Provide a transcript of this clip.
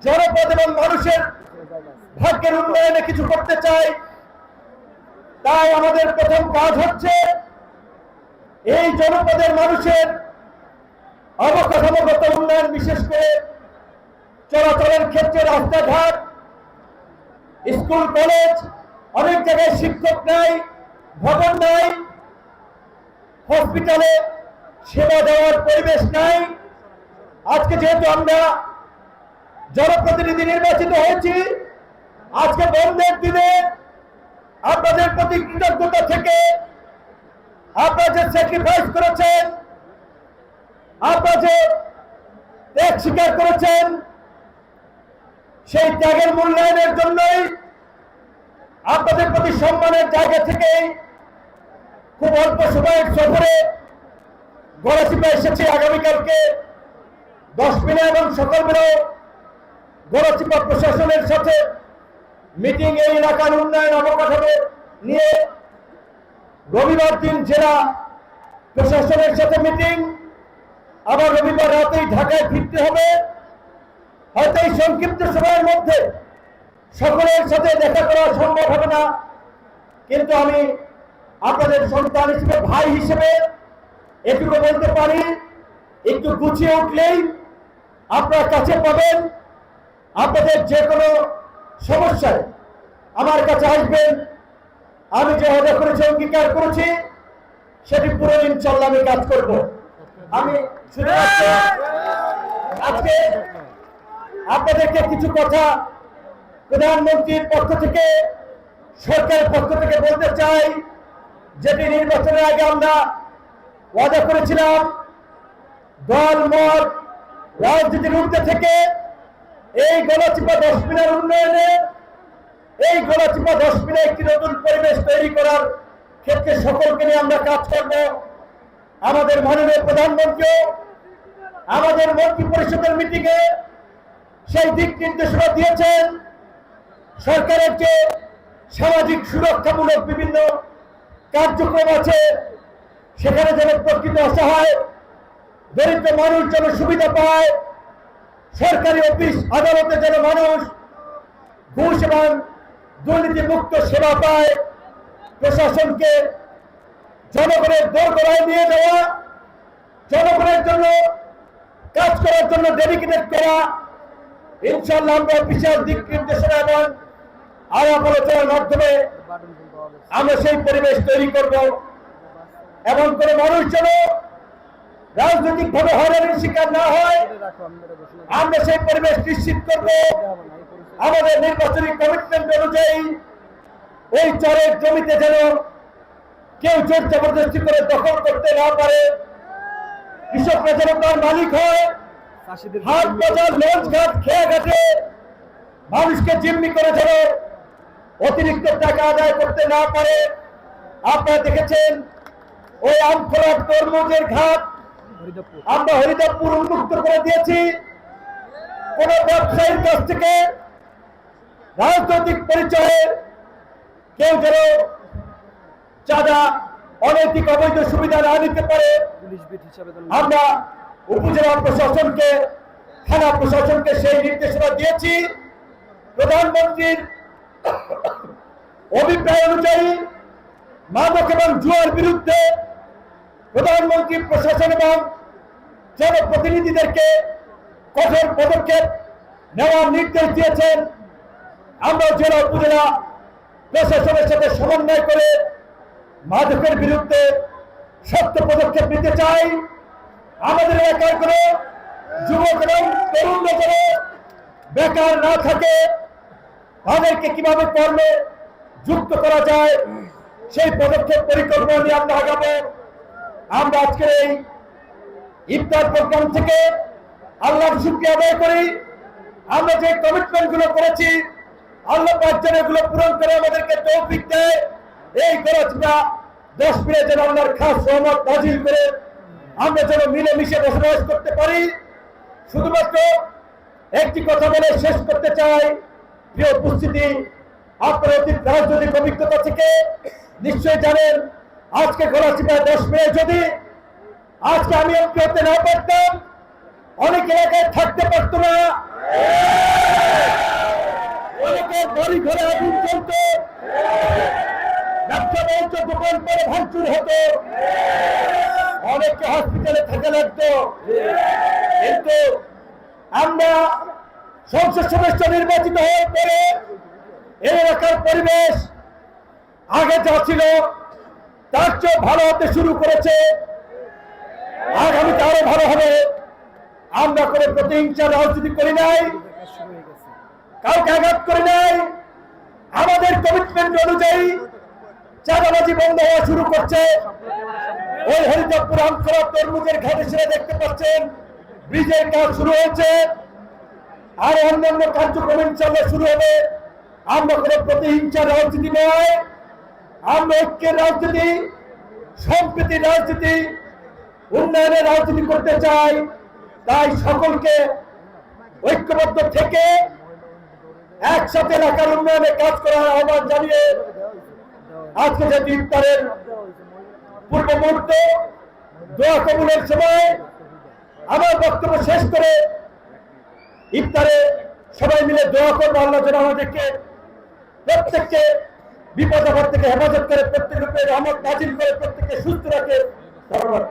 জনপদ এবং মানুষের ভাগ্যের উন্নয়নে কিছু করতে চাই। তাই আমাদের প্রথম কাজ হচ্ছে এই জনপদের মানুষের অবকাঠামোগত উন্নয়ন, বিশেষ করে চলাচলের ক্ষেত্রে রাস্তাঘাট, স্কুল কলেজ, অনেক জায়গায় শিক্ষক নাই, ভবন নাই, হসপিটালে সেবা দেওয়ার পরিবেশ নাই। আজকে যেহেতু আমরা জনপ্রতিনিধি নির্বাচিত হয়েছি, আজকে বন্ধের দিনে আপনাদের প্রতি কৃতজ্ঞতা থেকে আপনারা যে স্যাক্রিফাইস করেছেন, আপনারা যে ত্যাগ স্বীকার করেছেন, সেই ত্যাগের মূল্যায়নের জন্যই আপনাদের প্রতি সম্মানের জায়গা থেকে খুব অল্প সময়ের সফরে গড়াচিপা এসেছে। আগামীকালকে 10 মিনিট এবং সকালবেলা গড়াচিপা প্রশাসনের সাথে মিটিং, এই এলাকার উন্নয়ন অবকাঠামো নিয়ে। রবিবার দিন জেলা প্রশাসনের সাথে মিটিং, আবার রবিবার রাতেই ঢাকায় ফিরতে হবে। হয়তো এই সংক্ষিপ্ত সময়ের মধ্যে সকলের সাথে দেখা করা সম্ভব হবে না, কিন্তু আমি আপনাদের সন্তান হিসেবে, ভাই হিসেবে এটুকু বলতে পারি, একটু গুছিয়ে উঠলেই আপনার কাছে পাবেন। আপনাদের যে কোনো সমস্যায় আমার কাছে আসবেন। আমি যে ওয়াদা করেছি, অঙ্গীকার করেছি, সেটি পুরো ইনশাআল্লাহ আমি কাজ করব। আমি আজকে আপনাদেরকে কিছু কথা প্রধানমন্ত্রীর পক্ষ থেকে, সরকারের পক্ষ থেকে বলতে চাই, যেটি নির্বাচনের আগে আমরা ওয়াদা করেছিলাম। দল মত রাজনীতির ঊর্ধ্বে থেকে এই গলাচিপা 10 মিনার উন্নয়নে, এই গলাচিপা 10 মিনার একটি নতুন পরিবেশ তৈরি করার ক্ষেত্রে সকলকে নিয়ে আমরা কাজ করব। আমাদের মাননীয় প্রধানমন্ত্রী আমাদের মন্ত্রী পরিষদের মিটিংয়ে সেই দিক নির্দেশনা দিয়েছেন। সরকারের যে সামাজিক সুরক্ষামূলক বিভিন্ন কার্যক্রম আছে, সেখানে যেন প্রকৃত অসহায় দরিদ্র মানুষ যেন সুবিধা পায়, সরকারি অফিস আদালতে যেন মানুষ ঘুষ এবং দুর্নীতি মুক্ত সেবা পায়, প্রশাসনকে জনগণের দোরগোড়ায় নিয়ে যাওয়া, জনগণের জন্য কাজ করার জন্য ডেডিকেটেড করা। ইনশাআল্লাহ আমরা অফিসিয়াল দিক নির্দেশনা এবং আলাপ আলোচনার মাধ্যমে আমরা সেই পরিবেশ তৈরি করব, এবং কোনো মানুষ যেন রাজনৈতিক ভাবে হয়রানির শিকার না হয়, আমরা সেই পরিবেশ নিশ্চিত করব। আমাদের নির্বাচনী কমিটমেন্ট অনুযায়ী ওই চরের জমিতে যেন কেউ জোর জবরদস্তি করে দখল করতে না পারে, কৃষকরা যেন তার মালিক হয়, হাট বাজার লঞ্চ ঘাট খেয়া ঘাটে মানুষকে জিম্মি করে যেন অতিরিক্ত টাকা আদায় করতে না পারে। আপনারা দেখেছেন ওই আমখোলা তরমুজের ঘাট আমরা হরিদাপুর উন্মুক্ত করে দিয়েছি। কোন ব্যবসায়ীর কাছ থেকে রাজনৈতিক পরিচয়ে কেউ যেন চাঁদা, অনৈতিক অবৈধ সুবিধা না নিতে পারে। আমরা উপজেলা প্রশাসনকে, থানা প্রশাসনকে সেই নির্দেশনা দিয়েছি। প্রধানমন্ত্রীর অভিপ্রায় অনুযায়ী মাদক এবং জুয়ার বিরুদ্ধে প্রধানমন্ত্রী প্রশাসন এবং জনপ্রতিনিধিদেরকে কঠোর পদক্ষেপ নেওয়ার নির্দেশ দিয়েছেন। আমরা জেলা উপজেলা প্রশাসনের সাথে সমন্বয় করে মাদকের বিরুদ্ধে শক্ত পদক্ষেপ নিতে চাই। আমাদের এলাকায় কোনো যুবক এবং তরুণরা যেন বেকার না থাকে, তাদেরকে কিভাবে কর্মে যুক্ত করা যায় সেই পদক্ষেপ পরিকল্পনা নিয়ে আমরা আগাবো। আমরা আজকের এই ইফতার প্রোগ্রাম থেকে আল্লাহর শুকরিয়া আদায় করি। আমরা যে কমিটমেন্ট গুলো করেছি, আল্লাহ পাক যেন এগুলো পূরণ করে আমাদেরকে তৌফিক দেয়। এই গলাচিপা 10 মিনিট যেন আল্লাহর খাস রহমত নাজিল করে আমরা যেন মিলেমিশে বসবাস করতে পারি। শুধুমাত্র একটি কথা বলে শেষ করতে চাই, প্রিয় উপস্থিতি, আপনার অতীত রাজনৈতিক অভিজ্ঞতা থেকে নিশ্চয়ই জানেন আজকে গলাচিপায় 10 মিনিট যদি আজকে আমি এমপি হতে না পারতাম, অনেক এলাকায় থাকতে পারতো না। ঘরে ঘরে আগুন চলত, ব্যবসা বাণিজ্য দোকান করে ভাঙচুর হতো, অনেককে হসপিটালে থাকা লাগতো। কিন্তু আমরা সংসদ সদস্য নির্বাচিত হওয়ার পরে এই এলাকার পরিবেশ আগে যা ছিল তার চেয়ে ভালো হতে শুরু করেছে, আগামীতে আরো ভালো হবে। আমরা কোনো প্রতিহিংসার রাজনীতি করি নাই, কাউকে আঘাত করি নাই। আমাদের কমিটমেন্ট অনুযায়ী চাঁদাবাজি বন্ধ হওয়া শুরু করছে। ওই হরিদাপুর আমখরা তরমুজের ঘাটে সেটা দেখতে পাচ্ছেন, ব্রিজের কাজ শুরু হয়েছে, আর অন্যান্য কার্যক্রম ইনশাআল্লাহ শুরু হবে। আমরা কোনো প্রতিহিংসার রাজনীতি নয়, আমরা ঐক্যের রাজনীতি, সম্প্রীতির রাজনীতি, উন্নয়নের রাজনীতি করতে চাই। তাই সকলকে ঐক্যবদ্ধ থেকে একসাথে এলাকার উন্নয়নে কাজ করার আহ্বান জানিয়ে আজকে যে ইফতারের পূর্ব মুহূর্তে দোয়া কবুলের সময় আমার বক্তব্য শেষ করে ইফতারে সবাই মিলে দোয়া করবো, আল্লাহ যেন আমাদেরকে প্রত্যেককে বিপদ আপদ থেকে হেফাজত করে, প্রত্যেক রূপে রহমত নাজিল করে, প্রত্যেককে সুস্থ রাখে। ধন্যবাদ।